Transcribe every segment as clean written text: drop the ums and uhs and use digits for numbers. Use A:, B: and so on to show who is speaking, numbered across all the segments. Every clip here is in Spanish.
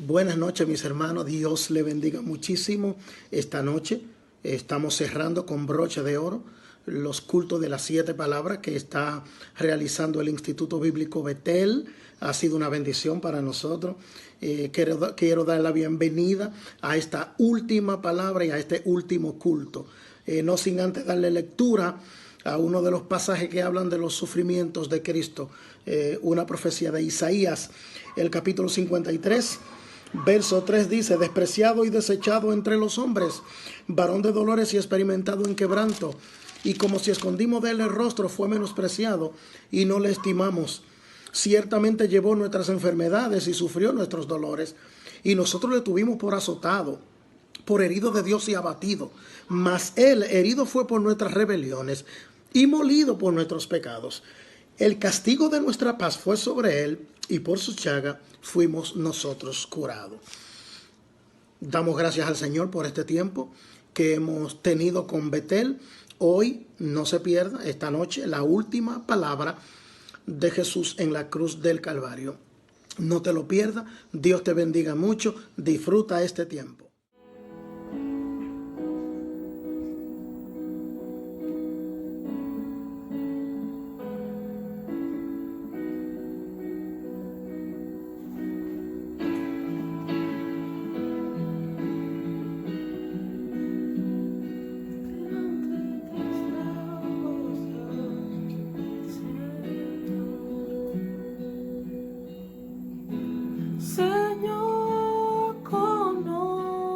A: Buenas noches, mis hermanos. Dios le bendiga muchísimo. Esta noche estamos cerrando con broche de oro los cultos de las 7 palabras que está realizando el Instituto Bíblico Betel. Ha sido una bendición para nosotros. Quiero dar la bienvenida a esta última palabra y a este último culto. No sin antes darle lectura a uno de los pasajes que hablan de los sufrimientos de Cristo. Una profecía de Isaías, el capítulo 53. Verso 3 dice: despreciado y desechado entre los hombres, varón de dolores y experimentado en quebranto, y como si escondimos de él el rostro, fue menospreciado y no le estimamos. Ciertamente llevó nuestras enfermedades y sufrió nuestros dolores, y nosotros le tuvimos por azotado, por herido de Dios y abatido. Mas él herido fue por nuestras rebeliones y molido por nuestros pecados. El castigo de nuestra paz fue sobre él, y por su llaga fuimos nosotros curados. Damos gracias al Señor por este tiempo que hemos tenido con Betel. Hoy no se pierda, esta noche, la última palabra de Jesús en la cruz del Calvario. No te lo pierdas. Dios te bendiga mucho. Disfruta este tiempo.
B: Señor, conoce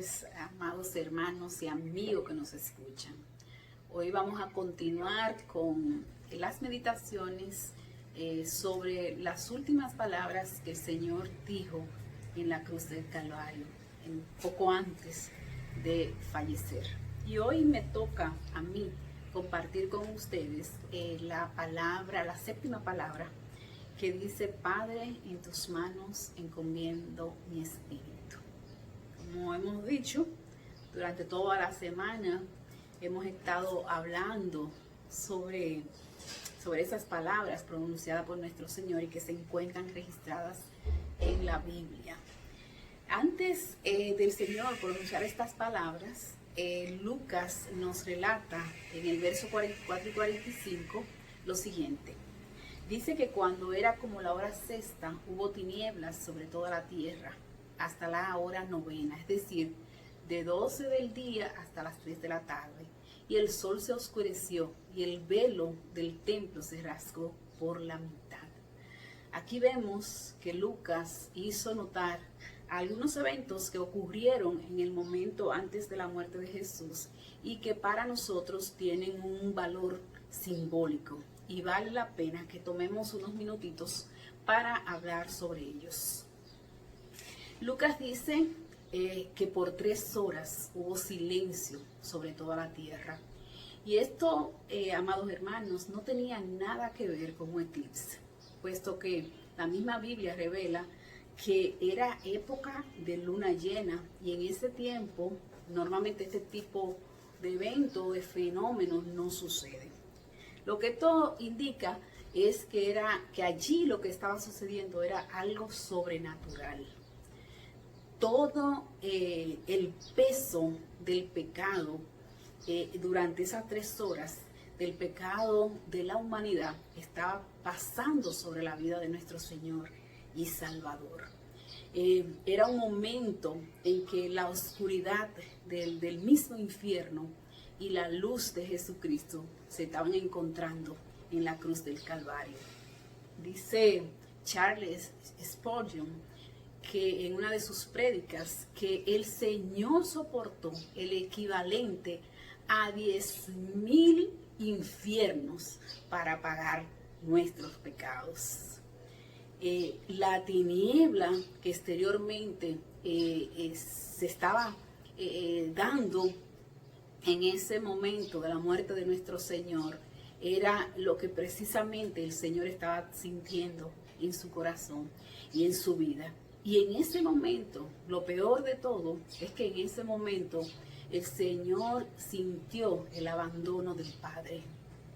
B: noches, amados hermanos y amigos que nos escuchan. Hoy vamos a continuar con las meditaciones sobre las últimas palabras que el Señor dijo en la cruz del Calvario, poco antes de fallecer. Y hoy me toca a mí compartir con ustedes la séptima palabra que dice: Padre, en tus manos encomiendo mi espíritu. Como hemos dicho, durante toda la semana hemos estado hablando sobre esas palabras pronunciadas por nuestro Señor y que se encuentran registradas en la Biblia. Antes del Señor pronunciar estas palabras, Lucas nos relata en el verso 44 y 45 lo siguiente. Dice que cuando era como la hora sexta, hubo tinieblas sobre toda la tierra, hasta la hora novena, es decir, de 12 del día hasta las 3 de la tarde. Y el sol se oscureció y el velo del templo se rasgó por la mitad. Aquí vemos que Lucas hizo notar algunos eventos que ocurrieron en el momento antes de la muerte de Jesús y que para nosotros tienen un valor simbólico. Y vale la pena que tomemos unos minutitos para hablar sobre ellos. Lucas dice que por 3 horas hubo silencio sobre toda la tierra. Y esto, amados hermanos, no tenía nada que ver con un eclipse, puesto que la misma Biblia revela que era época de luna llena y en ese tiempo normalmente este tipo de evento, de fenómenos no sucede. Lo que esto indica es que allí lo que estaba sucediendo era algo sobrenatural. Todo el peso del pecado durante esas 3 horas, del pecado de la humanidad, estaba pasando sobre la vida de nuestro Señor y Salvador. Era un momento en que la oscuridad del mismo infierno y la luz de Jesucristo se estaban encontrando en la cruz del Calvario. Dice Charles Spurgeon que en una de sus prédicas que el Señor soportó el equivalente a 10,000 infiernos para pagar nuestros pecados. La tiniebla que exteriormente se estaba dando en ese momento de la muerte de nuestro Señor era lo que precisamente el Señor estaba sintiendo en su corazón y en su vida. Y en ese momento, lo peor de todo es que en ese momento el Señor sintió el abandono del Padre.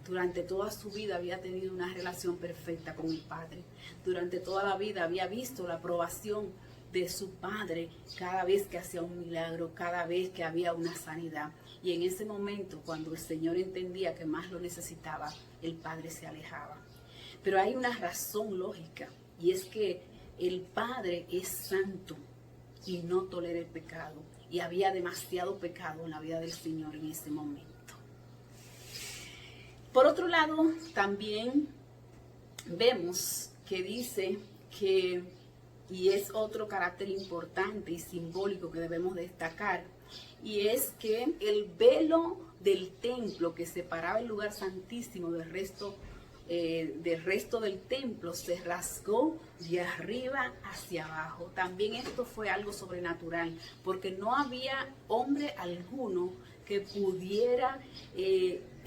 B: Durante toda su vida había tenido una relación perfecta con el Padre. Durante toda la vida había visto la aprobación de su Padre cada vez que hacía un milagro, cada vez que había una sanidad. Y en ese momento, cuando el Señor entendía que más lo necesitaba, el Padre se alejaba. Pero hay una razón lógica, y es que el Padre es santo y no tolera el pecado. Y había demasiado pecado en la vida del Señor en ese momento. Por otro lado, también vemos que dice que, y es otro carácter importante y simbólico que debemos destacar, y es que el velo del templo que separaba el lugar santísimo del resto del templo se rasgó de arriba hacia abajo. También esto fue algo sobrenatural, porque no había hombre alguno que pudiera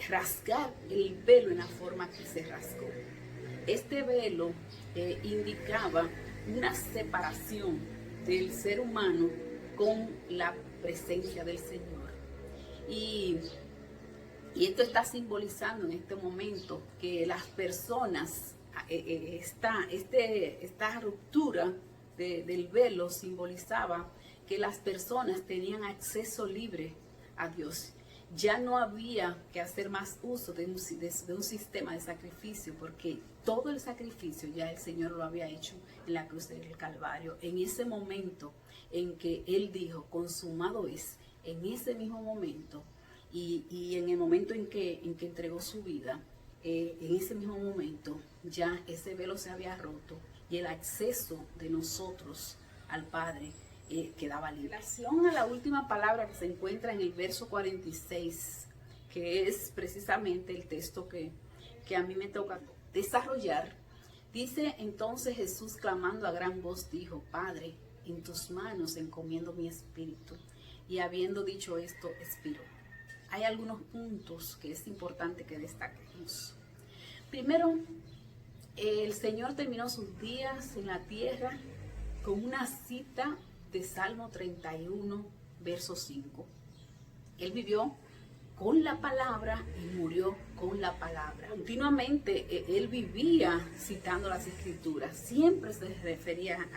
B: rasgar el velo en la forma que se rasgó. Este velo indicaba una separación del ser humano con la presencia del Señor. Y esto está simbolizando en este momento que las personas, esta ruptura del velo simbolizaba que las personas tenían acceso libre a Dios. Ya no había que hacer más uso de un sistema de sacrificio, porque todo el sacrificio ya el Señor lo había hecho en la cruz del Calvario. En ese momento en que Él dijo, consumado es, en ese mismo momento, y en el momento en que entregó su vida, en ese mismo momento ya ese velo se había roto y el acceso de nosotros al Padre quedaba libre. En relación a la última palabra que se encuentra en el verso 46, que es precisamente el texto que a mí me toca desarrollar, dice: entonces Jesús, clamando a gran voz, dijo: Padre, en tus manos encomiendo mi espíritu. Y habiendo dicho esto, expiró. Hay algunos puntos que es importante que destaquemos. Primero, el Señor terminó sus días en la tierra con una cita de Salmo 31, verso 5. Él vivió con la palabra y murió con la palabra. Continuamente él vivía citando las escrituras, siempre se refería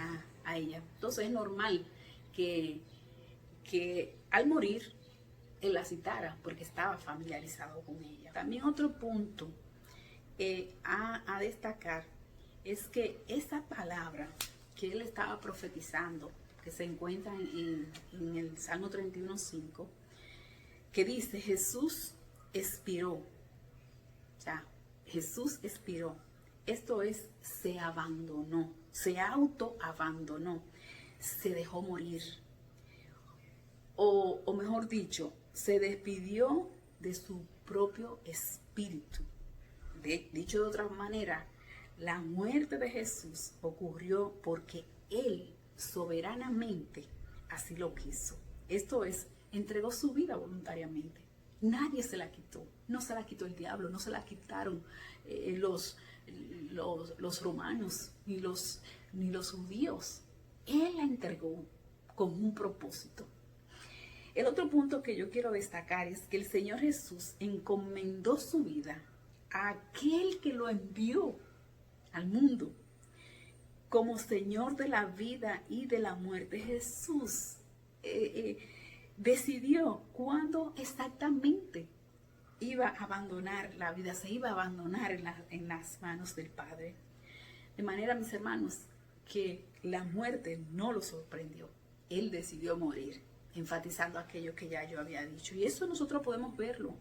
B: a ella. Entonces es normal que al morir él la citara porque estaba familiarizado con ella. También otro punto a destacar es que esa palabra que él estaba profetizando, que se encuentra en el Salmo 31:5, que dice: Jesús expiró. O sea, Jesús expiró. Esto es, se abandonó, se autoabandonó, se dejó morir. O mejor dicho, se despidió de su propio espíritu. Dicho de otra manera, la muerte de Jesús ocurrió porque Él soberanamente así lo quiso. Esto es, entregó su vida voluntariamente. Nadie se la quitó. No se la quitó el diablo, no se la quitaron los romanos ni los judíos. Él la entregó con un propósito. El otro punto que yo quiero destacar es que el Señor Jesús encomendó su vida a aquel que lo envió al mundo como Señor de la vida y de la muerte. Jesús decidió cuándo exactamente iba a abandonar la vida, se iba a abandonar en las manos del Padre. De manera, mis hermanos, que la muerte no lo sorprendió. Él decidió morir, enfatizando aquello que ya yo había dicho. Y eso nosotros podemos verlo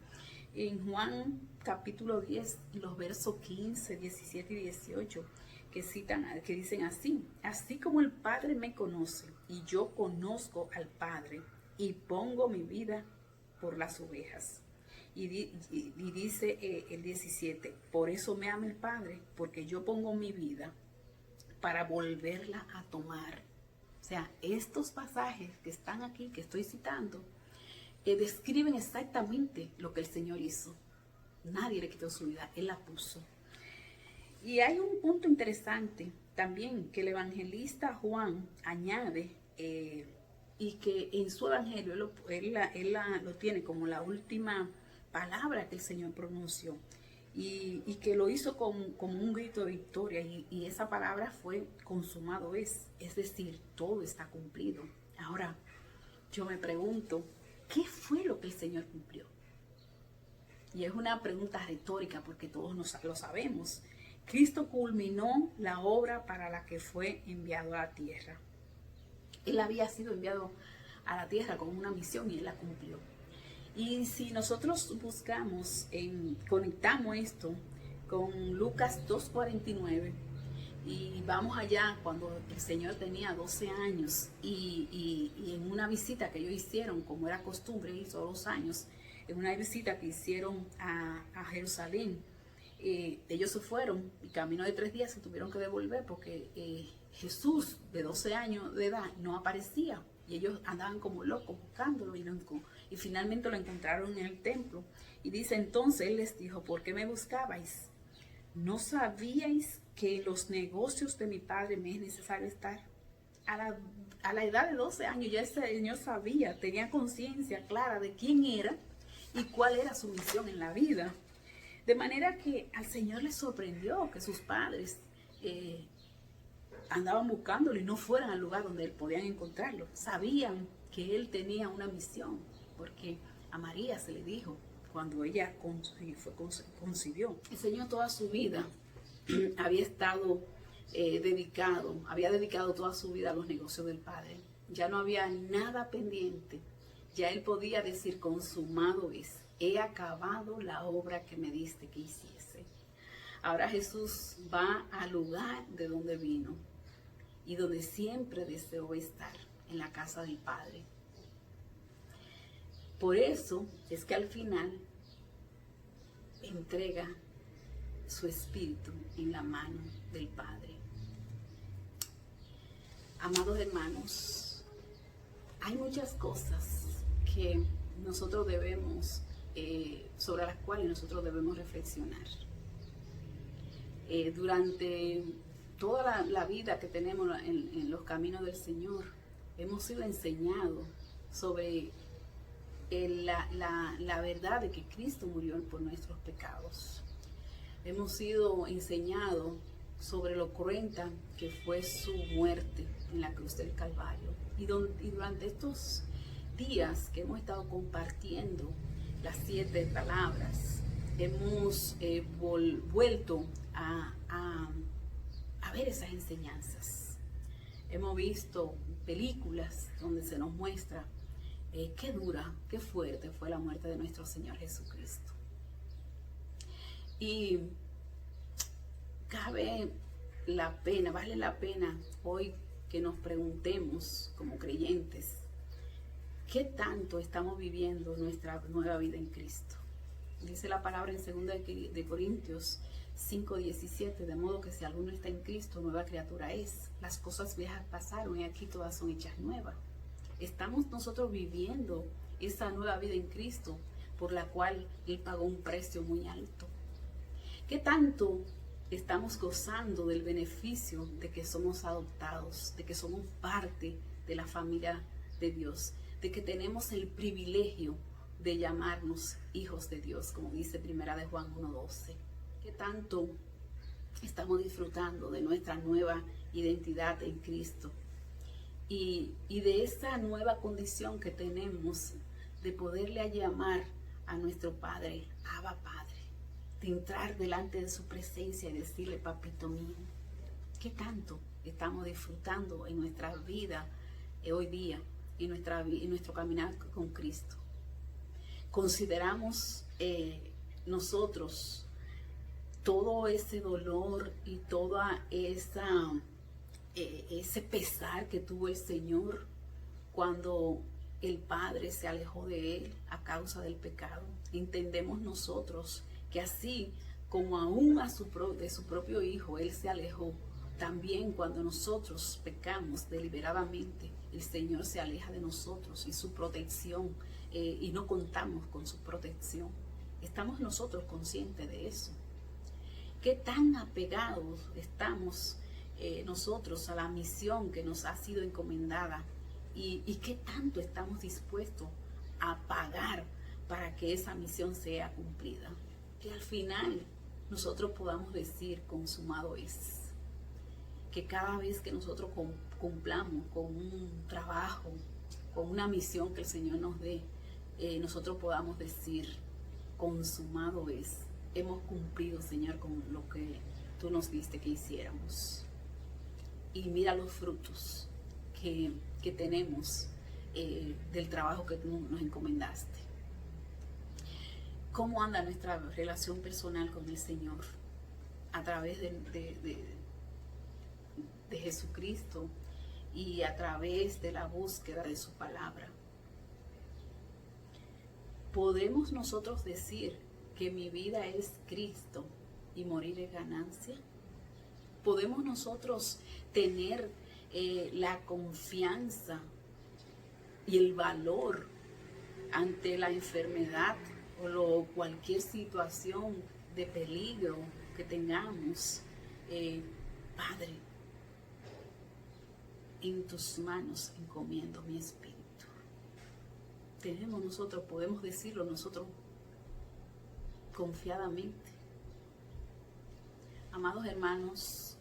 B: en Juan capítulo 10, los versos 15, 17 y 18, que dicen así: así como el Padre me conoce y yo conozco al Padre y pongo mi vida por las ovejas. Y dice el 17, por eso me ama el Padre, porque yo pongo mi vida para volverla a tomar. O sea, estos pasajes que están aquí, que estoy citando, describen exactamente lo que el Señor hizo. Nadie le quitó su vida, Él la puso. Y hay un punto interesante también que el evangelista Juan añade, y que en su evangelio él lo tiene como la última palabra que el Señor pronunció, y que lo hizo como un grito de victoria, y esa palabra fue: consumado es decir, todo está cumplido. Ahora, yo me pregunto, ¿qué fue lo que el Señor cumplió? Y es una pregunta retórica porque todos lo sabemos. Cristo culminó la obra para la que fue enviado a la tierra. Él había sido enviado a la tierra con una misión y Él la cumplió. Y si nosotros conectamos esto con Lucas 2:49, y vamos allá cuando el Señor tenía 12 años y en una visita que ellos hicieron, como era costumbre ir todos los años, en una visita que hicieron a Jerusalén, ellos se fueron y camino de 3 días se tuvieron que devolver porque Jesús de 12 años de edad no aparecía, y ellos andaban como locos buscándolo y finalmente lo encontraron en el templo. Y dice: entonces Él les dijo: ¿por qué me buscabais? ¿No sabíais que en los negocios de mi Padre me es necesario estar? A la edad de 12 años ya el Señor sabía, tenía conciencia clara de quién era y cuál era su misión en la vida. De manera que al Señor le sorprendió que sus padres andaban buscándolo y no fueran al lugar donde Él podían encontrarlo. Sabían que Él tenía una misión, porque a María se le dijo cuando ella concibió. El Señor toda su vida había dedicado toda su vida a los negocios del Padre. Ya no había nada pendiente. Ya Él podía decir: consumado es. He acabado la obra que me diste que hiciese. Ahora Jesús va al lugar de donde vino y donde siempre deseó estar, en la casa del Padre. Por eso es que al final entrega su espíritu en la mano del Padre. Amados hermanos, hay muchas cosas que nosotros debemos, sobre las cuales nosotros debemos reflexionar. Durante toda la vida que tenemos en los caminos del Señor, hemos sido enseñados sobre la verdad de que Cristo murió por nuestros pecados. Hemos sido enseñados sobre lo cruenta que fue su muerte en la cruz del Calvario. Y durante estos días que hemos estado compartiendo las 7 palabras, hemos vuelto a ver esas enseñanzas. Hemos visto películas donde se nos muestra qué dura, qué fuerte fue la muerte de nuestro Señor Jesucristo. Y vale la pena hoy que nos preguntemos como creyentes, ¿qué tanto estamos viviendo nuestra nueva vida en Cristo? Dice la palabra en 2 de Corintios 5:17, de modo que si alguno está en Cristo, nueva criatura es. Las cosas viejas pasaron y aquí todas son hechas nuevas. Estamos nosotros viviendo esa nueva vida en Cristo, por la cual Él pagó un precio muy alto. ¿Qué tanto estamos gozando del beneficio de que somos adoptados, de que somos parte de la familia de Dios, de que tenemos el privilegio de llamarnos hijos de Dios, como dice 1 de Juan 1:12? ¿Qué tanto estamos disfrutando de nuestra nueva identidad en Cristo? Y de esa nueva condición que tenemos de poderle llamar a nuestro Padre, Abba Padre, de entrar delante de su presencia y decirle, papito mío. ¿Qué tanto estamos disfrutando en nuestra vida hoy día, en nuestro caminar con Cristo? Consideramos nosotros todo ese dolor y toda ese pesar que tuvo el Señor cuando el Padre se alejó de Él a causa del pecado. Entendemos nosotros que así como aún de su propio Hijo Él se alejó, también cuando nosotros pecamos deliberadamente, el Señor se aleja de nosotros y su protección, y no contamos con su protección. ¿Estamos nosotros conscientes de eso? ¿Qué tan apegados estamos nosotros a la misión que nos ha sido encomendada? ¿Y qué tanto estamos dispuestos a pagar para que esa misión sea cumplida? Que al final nosotros podamos decir, consumado es. Que cada vez que nosotros cumplamos con un trabajo, con una misión que el Señor nos dé, nosotros podamos decir, consumado es. Hemos cumplido, Señor, con lo que tú nos diste que hiciéramos. Y mira los frutos que tenemos del trabajo que tú nos encomendaste. ¿Cómo anda nuestra relación personal con el Señor? A través de Jesucristo y a través de la búsqueda de su palabra. ¿Podemos nosotros decir que mi vida es Cristo y morir es ganancia? ¿Podemos nosotros tener la confianza y el valor ante la enfermedad o cualquier situación de peligro que tengamos? Padre, en tus manos encomiendo mi espíritu. Podemos decirlo nosotros confiadamente. Amados hermanos,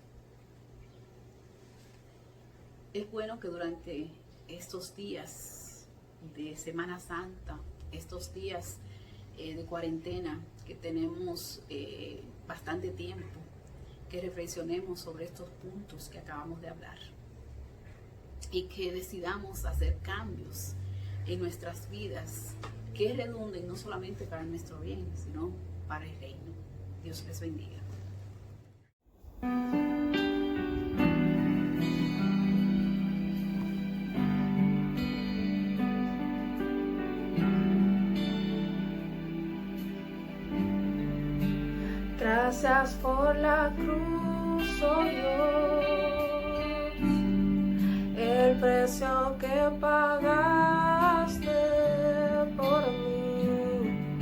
B: es bueno que durante estos días de Semana Santa, estos días de cuarentena que tenemos bastante tiempo, que reflexionemos sobre estos puntos que acabamos de hablar y que decidamos hacer cambios en nuestras vidas que redunden no solamente para nuestro bien, sino para el reino. Dios les bendiga.
C: Gracias por la cruz, oh Dios, el precio que pagaste por mí,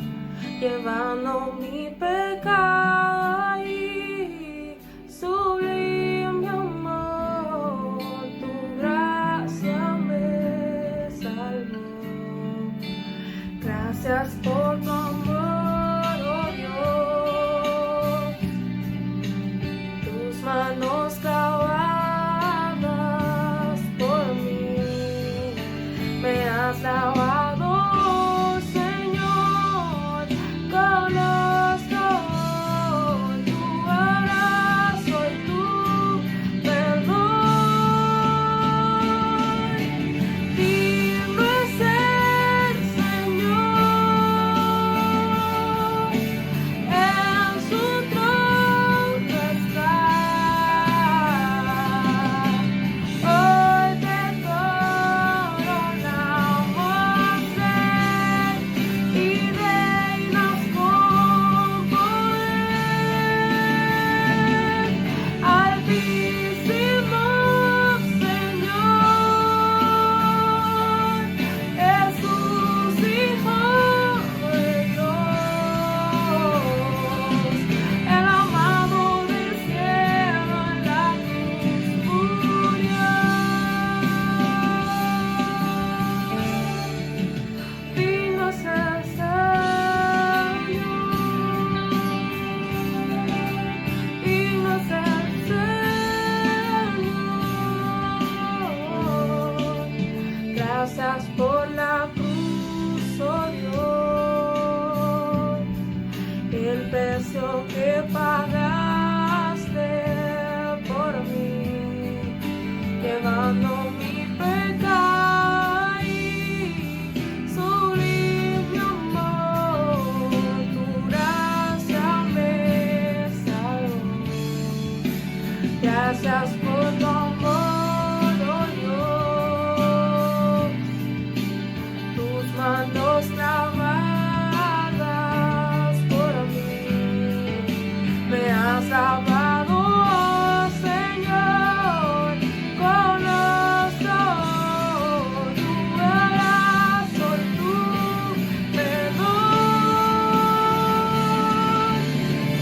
C: llevando mi pecado y sublime amor, tu gracia me salvó. Gracias por tu amor, oh Dios, tus manos clavadas por mí, me has lavado, Señor, conozco tu abrazo y tu perdón. Digno es el Señor, en su trono está. Hoy te coronamos Rey y reinas con poder. Altísimo Señor, Jesús, Hijo de Dios, el amado del cielo en la cruz murió. Digno es el Señor, digno es el Señor. Gracias por la cruz, oh Dios, el precio que pagaste por mí, llevando mi pecado y sublime amor, tu gracia me salvó. Gracias por tu amor, oh Dios, tus manos clavadas por mí, me has lavado, oh Señor, conozco tu abrazo y tu perdón.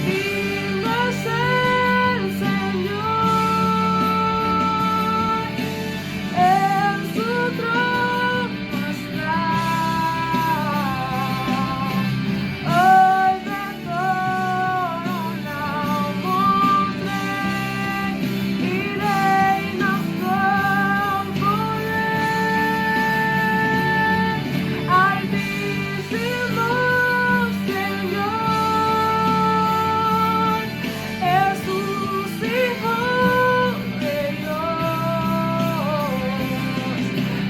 C: Digno es el Señor, en su trono está. Hoy te coronamos Rey y reinas con poder. Altísimo Señor, Jesús, Hijo de Dios,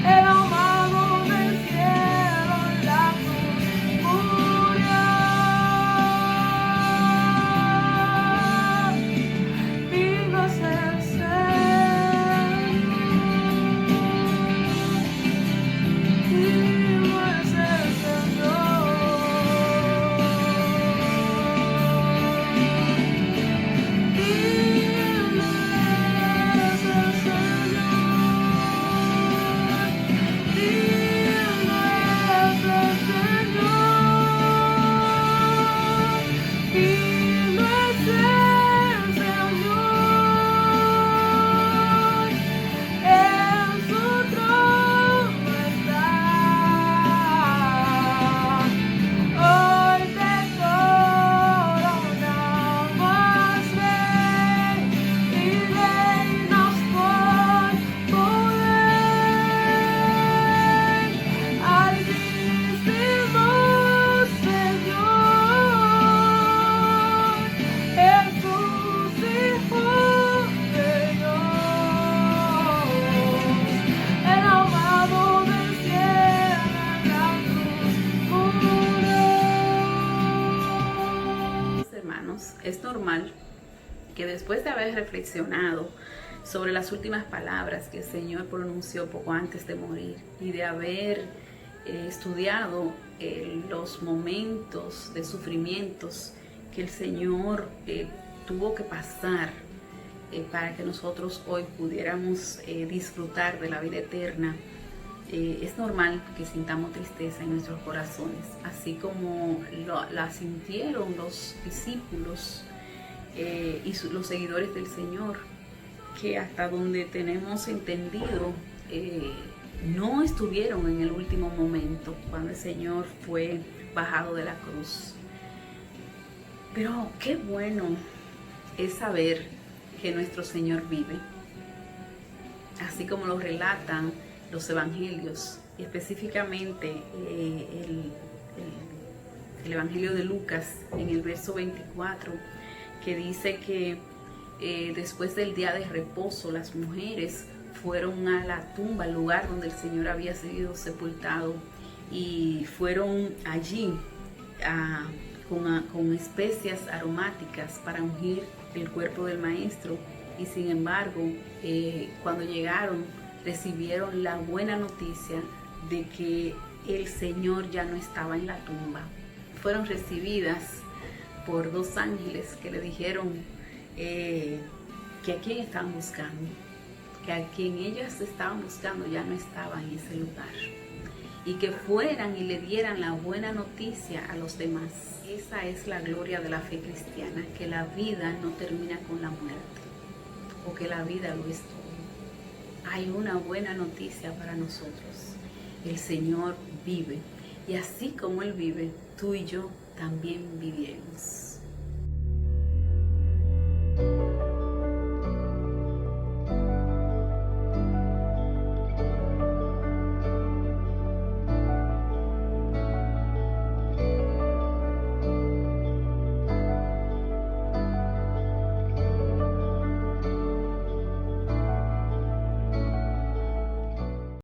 C: el amado del cielo en la cruz murió. Digno es el Señor, digno es el Señor, digno es el Señor, digno es el Señor, digno es el Señor, en su trono está. Hoy te coronamos Rey y reinas con poder. Altísimo Señor, Jesús, Hijo de Dios, el amado del cielo en la cruz murió.
B: Hermanos, es normal que después de haber reflexionado sobre las últimas palabras que el Señor pronunció poco antes de morir y de haber estudiado los momentos de sufrimientos que el Señor tuvo que pasar para que nosotros hoy pudiéramos disfrutar de la vida eterna. Es normal que sintamos tristeza en nuestros corazones, así como la sintieron los discípulos y los seguidores del Señor, que hasta donde tenemos entendido no estuvieron en el último momento cuando el Señor fue bajado de la cruz. Pero qué bueno es saber que nuestro Señor vive, así como lo relatan los evangelios, específicamente el Evangelio de Lucas en el verso 24, que dice que después del día de reposo las mujeres fueron a la tumba, al lugar donde el Señor había sido sepultado, y fueron allí con especias aromáticas para ungir el cuerpo del Maestro, y sin embargo cuando llegaron recibieron la buena noticia de que el Señor ya no estaba en la tumba. Fueron recibidas por 2 ángeles que le dijeron que a quien estaban buscando, que a quien ellas estaban buscando ya no estaba en ese lugar, y que fueran y le dieran la buena noticia a los demás. Esa es la gloria de la fe cristiana, que la vida no termina con la muerte, o que la vida lo es todo. Hay una buena noticia para nosotros. El Señor vive, y así como Él vive, tú y yo también viviremos.